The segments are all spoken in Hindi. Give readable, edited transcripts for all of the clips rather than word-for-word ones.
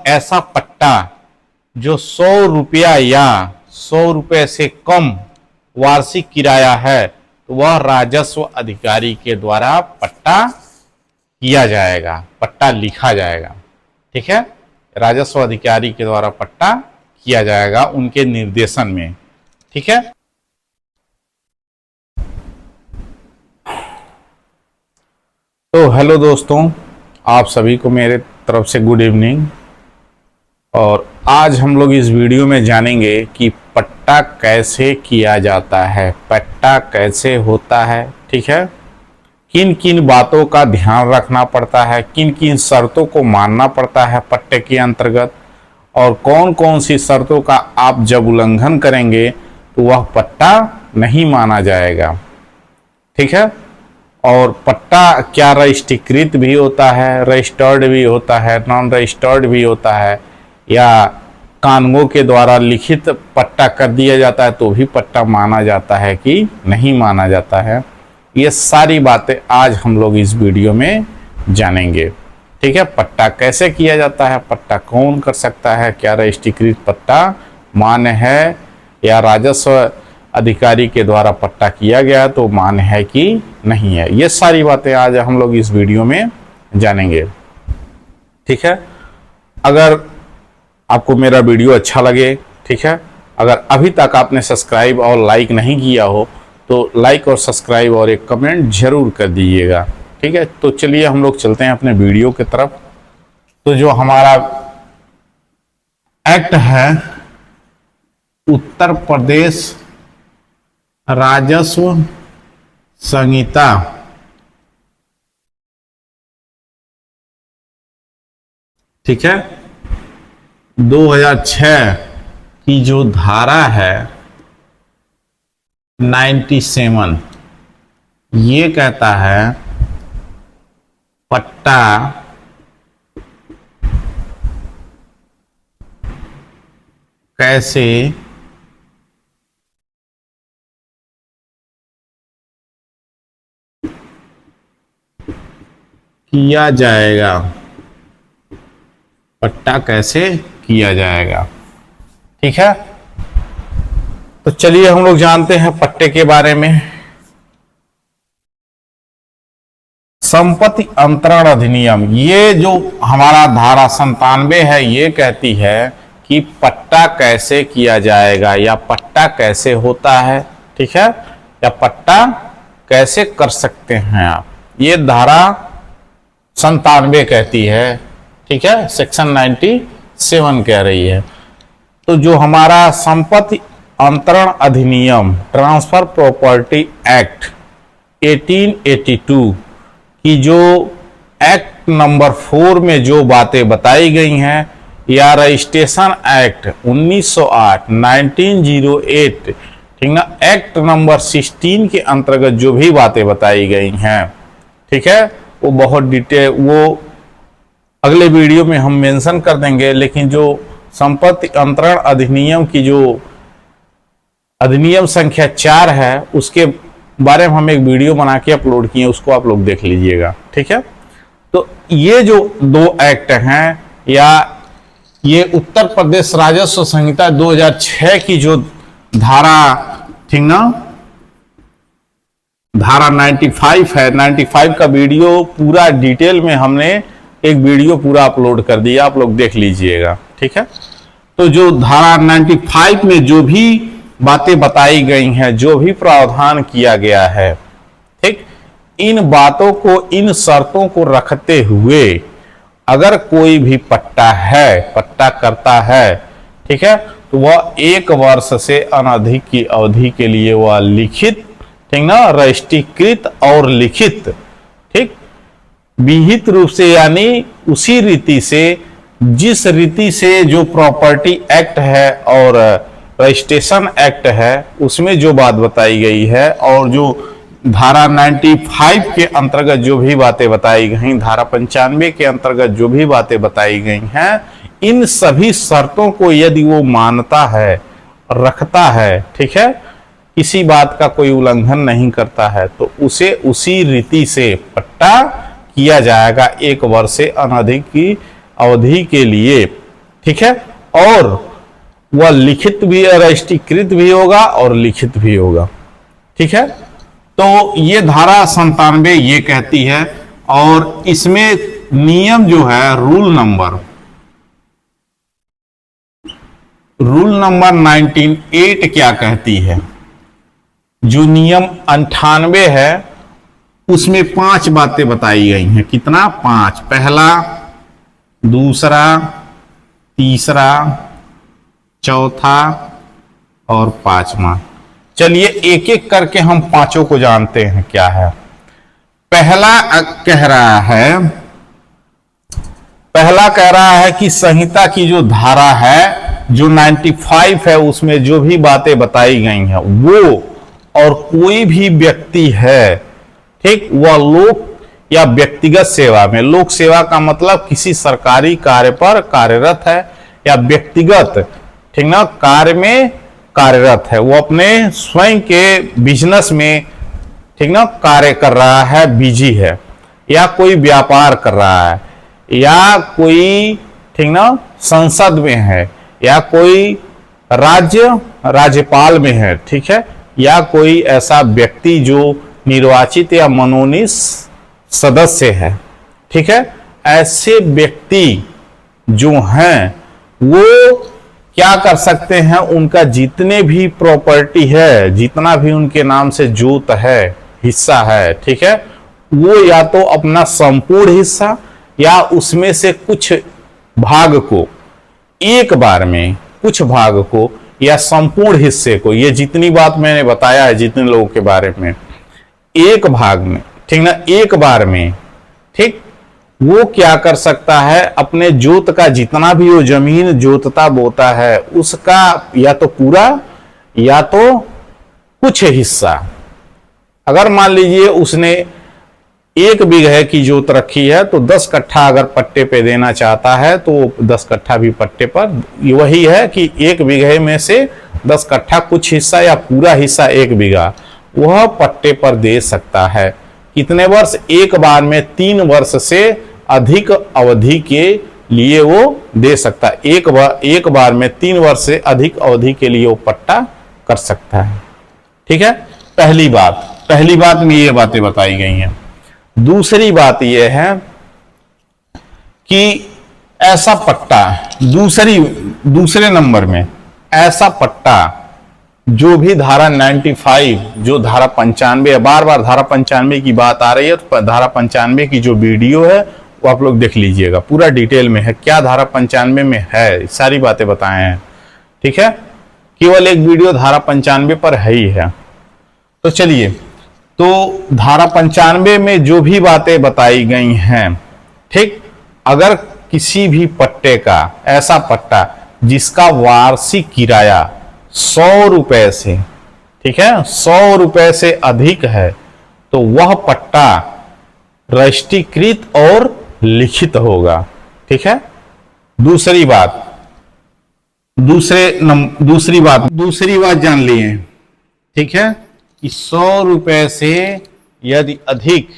ऐसा पट्टा जो 100 रुपया या 100 रुपये से कम वार्षिक किराया है तो वह राजस्व अधिकारी के द्वारा पट्टा किया जाएगा, पट्टा लिखा जाएगा। ठीक है, राजस्व अधिकारी के द्वारा पट्टा किया जाएगा उनके निर्देशन में। ठीक है, तो हेलो दोस्तों, आप सभी को मेरे तरफ से गुड इवनिंग। और आज हम लोग इस वीडियो में जानेंगे कि पट्टा कैसे किया जाता है, पट्टा कैसे होता है। ठीक है, किन किन बातों का ध्यान रखना पड़ता है, किन किन शर्तों को मानना पड़ता है पट्टे के अंतर्गत, और कौन कौन सी शर्तों का आप जब उल्लंघन करेंगे तो वह पट्टा नहीं माना जाएगा। ठीक है, और पट्टा क्या रजिस्ट्रीकृत भी होता है, रजिस्टर्ड भी होता है, नॉन रजिस्टर्ड भी होता है, या कानूनों के द्वारा लिखित पट्टा कर दिया जाता है तो भी पट्टा माना जाता है कि नहीं माना जाता है। ये सारी बातें आज हम लोग इस वीडियो में जानेंगे। ठीक है, पट्टा कैसे किया जाता है, पट्टा कौन कर सकता है, क्या रजिस्ट्रीकृत पट्टा मान्य है या राजस्व अधिकारी के द्वारा पट्टा किया गया तो मान्य है कि नहीं है, ये सारी बातें आज हम लोग इस वीडियो में जानेंगे। ठीक है, अगर आपको मेरा वीडियो अच्छा लगे, ठीक है, अगर अभी तक आपने सब्सक्राइब और लाइक नहीं किया हो तो लाइक और सब्सक्राइब और एक कमेंट जरूर कर दीजिएगा। ठीक है, तो चलिए हम लोग चलते हैं अपने वीडियो की तरफ। तो जो हमारा एक्ट है उत्तर प्रदेश राजस्व संहिता, ठीक है, 2006 की जो धारा है 97, ये कहता है पट्टा कैसे किया जाएगा, पट्टा कैसे किया जाएगा। ठीक है, तो चलिए हम लोग जानते हैं पट्टे के बारे में। संपत्ति अंतरण अधिनियम, ये जो हमारा धारा 97 है, ये कहती है कि पट्टा कैसे किया जाएगा या पट्टा कैसे होता है। ठीक है, या पट्टा कैसे कर सकते हैं आप, ये धारा 97 कहती है। ठीक है, सेक्शन 97 कह रही है। तो जो हमारा संपत्ति अंतरण अधिनियम ट्रांसफर प्रॉपर्टी एक्ट 1882 की जो एक्ट नंबर 4 में जो बातें बताई गई हैं, या रजिस्ट्रेशन एक्ट 1908 1908, ठीक ना, एक्ट नंबर 16 के अंतर्गत जो भी बातें बताई गई हैं, ठीक है, वो बहुत डिटेल, वो अगले वीडियो में हम मेंशन कर देंगे। लेकिन जो संपत्ति अंतरण अधिनियम की जो अधिनियम संख्या 4 है, उसके बारे में हम एक वीडियो बना के अपलोड किए, उसको आप लोग देख लीजिएगा। ठीक है, तो ये जो दो एक्ट हैं, या ये उत्तर प्रदेश राजस्व संहिता 2006 की जो धारा, ठीक ना, धारा 95 है, 95 का वीडियो पूरा डिटेल में हमने एक वीडियो पूरा अपलोड कर दिया, आप लोग देख लीजिएगा। ठीक है, तो जो धारा 95 में जो भी बातें बताई गई हैं, जो भी प्रावधान किया गया है, ठीक, इन बातों को, इन शर्तों को रखते हुए अगर कोई भी पट्टा है, पट्टा करता है, ठीक है, तो वह 1 वर्ष से अनधिक की अवधि के लिए वह लिखित, ठीक ना, रजिस्ट्रीकृत और लिखित, ठीक, विहित रूप से, यानी उसी रीति से, जिस रीति से जो प्रॉपर्टी एक्ट है और रजिस्ट्रेशन एक्ट है उसमें जो बात बताई गई है, और जो धारा 95 के अंतर्गत जो भी बातें बताई गई, धारा 95 के अंतर्गत जो भी बातें बताई गई हैं, इन सभी शर्तों को यदि वो मानता है, रखता है, ठीक है, किसी बात का कोई उल्लंघन नहीं करता है, तो उसे उसी रीति से पट्टा किया जाएगा 1 वर्ष से अनधिक की अवधि के लिए, ठीक है, और वह लिखित भी रजिस्ट्रीकृत भी होगा और लिखित भी होगा, ठीक है। तो ये धारा 97 ये कहती है, और इसमें नियम जो है रूल नंबर 98 क्या कहती है, जो नियम 98 है उसमें 5 बातें बताई गई हैं। कितना? 5। पहला, दूसरा, तीसरा, चौथा और 5वां। चलिए एक एक करके हम पांचों को जानते हैं क्या है। पहला कह रहा है कि संहिता की जो धारा है, जो 95 है, उसमें जो भी बातें बताई गई हैं वो और कोई भी व्यक्ति है, ठीक, वह लोक या व्यक्तिगत सेवा में, लोक सेवा का मतलब किसी सरकारी कार्य पर कार्यरत है या व्यक्तिगत, ठीक ना, कार्य में कार्यरत है, वो अपने स्वयं के बिजनेस में, ठीक ना, कार्य कर रहा है, बिजी है, या कोई व्यापार कर रहा है, या कोई, ठीक ना, संसद में है, या कोई राज्यपाल में है, ठीक है, या कोई ऐसा व्यक्ति जो निर्वाचित या मनोनीत सदस्य है, ठीक है। ऐसे व्यक्ति जो हैं वो क्या कर सकते हैं, उनका जितने भी प्रॉपर्टी है, जितना भी उनके नाम से जोत है, हिस्सा है, ठीक है, वो या तो अपना संपूर्ण हिस्सा या उसमें से कुछ भाग को एक बार में, कुछ भाग को या संपूर्ण हिस्से को, ये जितनी बात मैंने बताया है जितने लोगों के बारे में, एक भाग में, ठीक ना, एक बार में, ठीक, वो क्या कर सकता है, अपने जोत का जितना भी वो जमीन जोतता बोता है उसका या तो पूरा या तो कुछ हिस्सा, अगर मान लीजिए उसने 1 बीघे की जोत रखी है तो 10 कट्ठा अगर पट्टे पे देना चाहता है तो 10 कट्ठा भी पट्टे पर, वही है कि 1 बीघे में से 10 कट्ठा कुछ हिस्सा या पूरा हिस्सा 1 बीघा वह पट्टे पर दे सकता है। कितने वर्ष? एक बार में 3 वर्ष से अधिक अवधि के लिए वो दे सकता है। एक बार में 3 वर्ष से अधिक अवधि के लिए वो पट्टा कर सकता है। ठीक है, पहली बात में ये बातें बताई गई हैं। दूसरी बात ये है कि ऐसा पट्टा दूसरे नंबर में ऐसा पट्टा जो भी धारा 95, जो धारा 95, बार बार धारा 95 की बात आ रही है, तो धारा 95 की जो वीडियो है वो आप लोग देख लीजिएगा, पूरा डिटेल में है क्या धारा 95 में है, सारी बातें बताए हैं। ठीक है, केवल एक वीडियो धारा 95 पर है ही है। तो चलिए, तो धारा 95 में जो भी बातें बताई गई हैं, ठीक, अगर किसी भी पट्टे का, ऐसा पट्टा जिसका वार्षिक किराया 100 रुपए से, ठीक है, 100 रुपए से अधिक है, तो वह पट्टा रजिस्ट्रीकृत और लिखित होगा। ठीक है, दूसरी बात जान लिए, ठीक है, कि 100 रुपए से यदि अधिक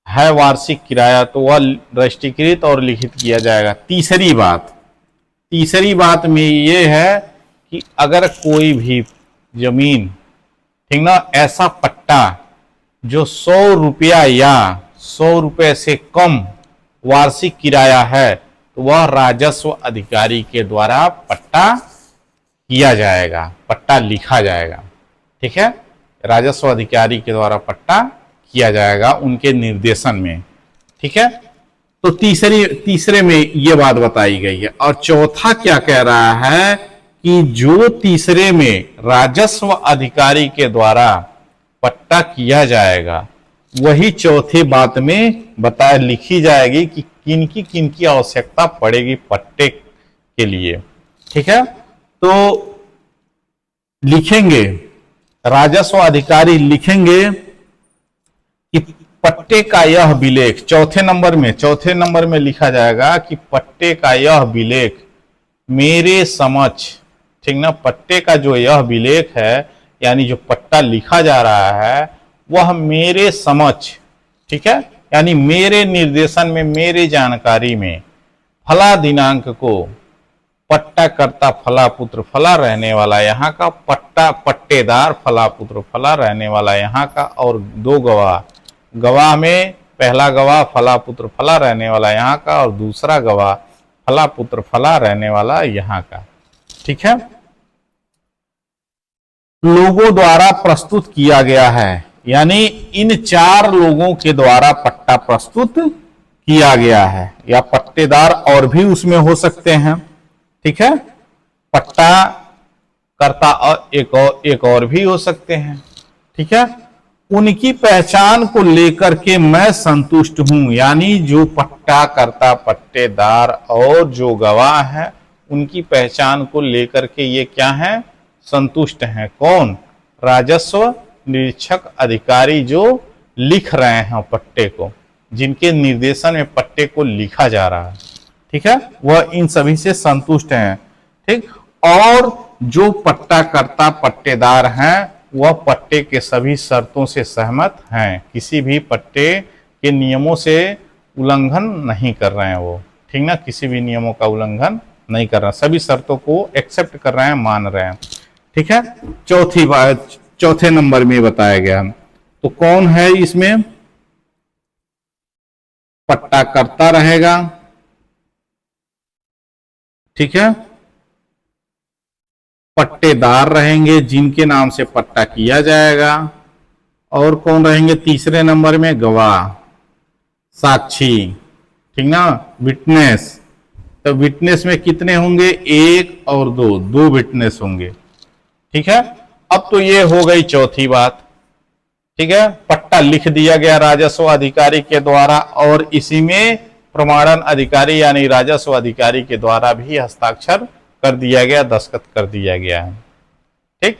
है वार्षिक किराया तो वह रजिस्ट्रीकृत और लिखित किया जाएगा। तीसरी बात में यह है कि अगर कोई भी जमीन, ठीक ना, ऐसा पट्टा जो 100 रुपया या 100 रुपए से कम वार्षिक किराया है, तो वह राजस्व अधिकारी के द्वारा पट्टा किया जाएगा, पट्टा लिखा जाएगा। ठीक है, राजस्व अधिकारी के द्वारा पट्टा किया जाएगा उनके निर्देशन में। ठीक है, तो तीसरे में यह बात बताई गई है। और चौथा क्या कह रहा है कि जो तीसरे में राजस्व अधिकारी के द्वारा पट्टा किया जाएगा, वही चौथे बात में लिखी जाएगी कि किनकी आवश्यकता पड़ेगी पट्टे के लिए। ठीक है, तो लिखेंगे, राजस्व अधिकारी लिखेंगे कि पट्टे का यह विलेख, चौथे नंबर में लिखा जाएगा कि पट्टे का यह विलेख मेरे समक्ष, ठीक ना, पट्टे का जो यह विलेख है, यानी जो पट्टा लिखा जा रहा है वह मेरे समक्ष, ठीक है, यानी मेरे निर्देशन में, मेरे जानकारी में, फला दिनांक को पट्टा करता फला पुत्र फला रहने वाला यहाँ का, पट्टा पट्टेदार फला पुत्र फला रहने वाला यहाँ का, और दो गवाह, गवाह में पहला गवाह फला पुत्र फला रहने वाला यहाँ का और दूसरा गवाह फला पुत्र फला रहने वाला यहाँ का। ठीक है, लोगों द्वारा प्रस्तुत किया गया है, यानी इन चार लोगों के द्वारा पट्टा प्रस्तुत किया गया है, या पट्टेदार और भी उसमें हो सकते हैं। ठीक है, पट्टा करता और एक और भी हो सकते हैं। ठीक है, उनकी पहचान को लेकर के मैं संतुष्ट हूं, यानी जो पट्टा करता पट्टेदार और जो गवाह है उनकी पहचान को लेकर के ये क्या है, संतुष्ट हैं। कौन? राजस्व निरीक्षक अधिकारी जो लिख रहे हैं पट्टे को, जिनके निर्देशन में पट्टे को लिखा जा रहा है। ठीक है, वह इन सभी से संतुष्ट हैं। ठीक, और जो पट्टा करता पट्टेदार हैं वह पट्टे के सभी शर्तों से सहमत हैं, किसी भी पट्टे के नियमों से उल्लंघन नहीं कर रहे हैं वो। ठीक ना, किसी भी नियमों का उल्लंघन नहीं कर रहे हैं, सभी शर्तों को एक्सेप्ट कर रहे हैं, मान रहे हैं। ठीक है, चौथी बात चौथे नंबर में बताया गया, तो कौन है इसमें? पट्टा करता रहेगा। ठीक है, पट्टेदार रहेंगे जिनके नाम से पट्टा किया जाएगा, और कौन रहेंगे तीसरे नंबर में? गवाह, साक्षी। ठीक ना, विटनेस। तो विटनेस में कितने होंगे? एक और दो, दो विटनेस होंगे। ठीक है, अब तो ये हो गई चौथी बात। ठीक है, पट्टा लिख दिया गया राजस्व अधिकारी के द्वारा, और इसी में प्रमाणन अधिकारी यानी राजस्व अधिकारी के द्वारा भी हस्ताक्षर कर दिया गया, दस्तखत कर दिया गया है। ठीक,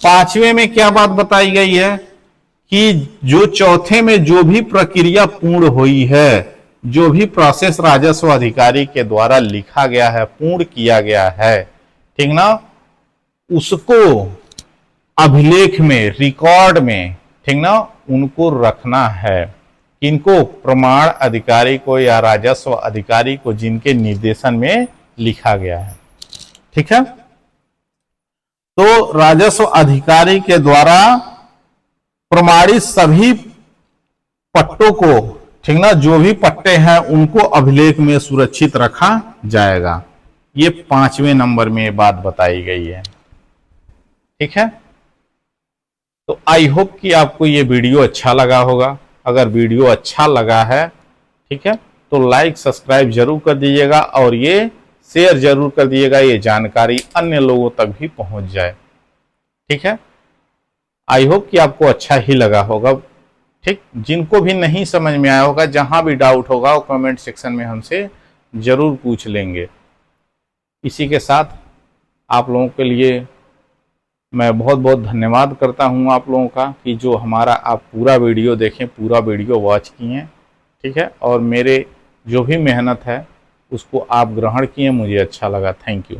पांचवें में क्या बात बताई गई है कि जो चौथे में जो भी प्रक्रिया पूर्ण हुई है, जो भी प्रोसेस राजस्व अधिकारी के द्वारा लिखा गया है, पूर्ण किया गया है, ठीक ना, उसको अभिलेख में, रिकॉर्ड में, ठीक ना, उनको रखना है। किनको? प्रमाण अधिकारी को या राजस्व अधिकारी को, जिनके निर्देशन में लिखा गया है। ठीक है, तो राजस्व अधिकारी के द्वारा प्रमाणित सभी पट्टों को, ठीक ना, जो भी पट्टे हैं उनको अभिलेख में सुरक्षित रखा जाएगा। ये पांचवें नंबर में बात बताई गई है। ठीक है, तो आई होप कि आपको ये वीडियो अच्छा लगा होगा। अगर वीडियो अच्छा लगा है, ठीक है, तो लाइक सब्सक्राइब जरूर कर दीजिएगा, और ये शेयर जरूर कर दीजिएगा, ये जानकारी अन्य लोगों तक भी पहुंच जाए। ठीक है, आई होप कि आपको अच्छा ही लगा होगा। ठीक, जिनको भी नहीं समझ में आया होगा, जहां भी डाउट होगा वो कमेंट सेक्शन में हमसे जरूर पूछ लेंगे। इसी के साथ आप लोगों के लिए मैं बहुत बहुत धन्यवाद करता हूं आप लोगों का, कि जो हमारा आप पूरा वीडियो देखें, पूरा वीडियो वॉच किए। ठीक है, और मेरे जो भी मेहनत है उसको आप ग्रहण किए, मुझे अच्छा लगा। Thank you.